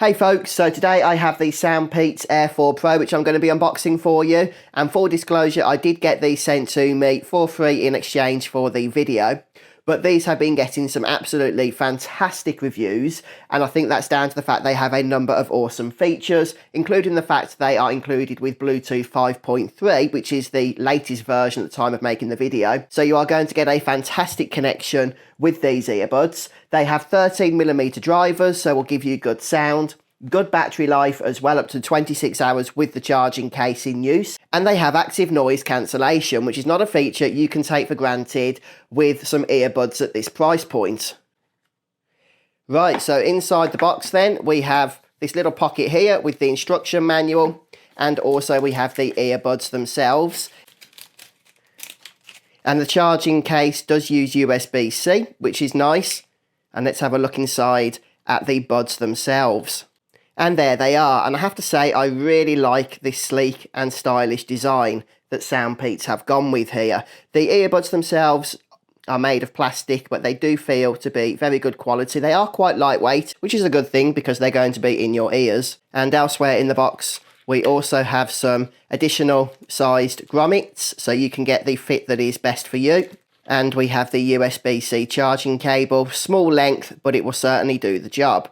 Hey folks, so today I have the SoundPEATS Air 4 Pro which I'm going to be unboxing for you, and full disclosure, I did get these sent to me for free in exchange for the video, but these have been getting some absolutely fantastic reviews, and I think that's down to the fact they have a number of awesome features, including the fact they are included with Bluetooth 5.3, which is the latest version at the time of making the video. So you are going to get a fantastic connection with these earbuds. They have 13mm drivers, so will give you good sound, good battery life as well, up to 26 hours with the charging case in use. And they have active noise cancellation, which is not a feature you can take for granted with some earbuds at this price point. Right, so inside the box then, we have this little pocket here with the instruction manual, and also we have the earbuds themselves. And the charging case does use USB-C, which is nice. And let's have a look inside at the buds themselves. And there they are, and I have to say I really like this sleek and stylish design that SoundPEATS have gone with here. The earbuds themselves are made of plastic, but they do feel to be very good quality. They are quite lightweight, which is a good thing because they're going to be in your ears. And elsewhere in the box, we also have some additional sized grommets, so you can get the fit that is best for you. And we have the USB-C charging cable, small length, but it will certainly do the job.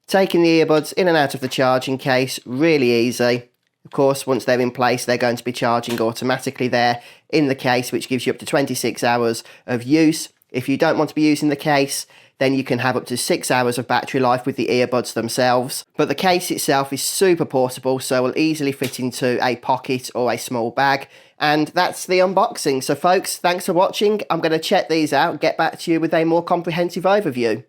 Taking the earbuds in and out of the charging case, really easy. Of course, once they're in place, they're going to be charging automatically there in the case, which gives you up to 26 hours of use. If you don't want to be using the case, then you can have up to 6 hours of battery life with the earbuds themselves. But the case itself is super portable, so will easily fit into a pocket or a small bag. And that's the unboxing. So folks, thanks for watching. I'm going to check these out, get back to you with a more comprehensive overview.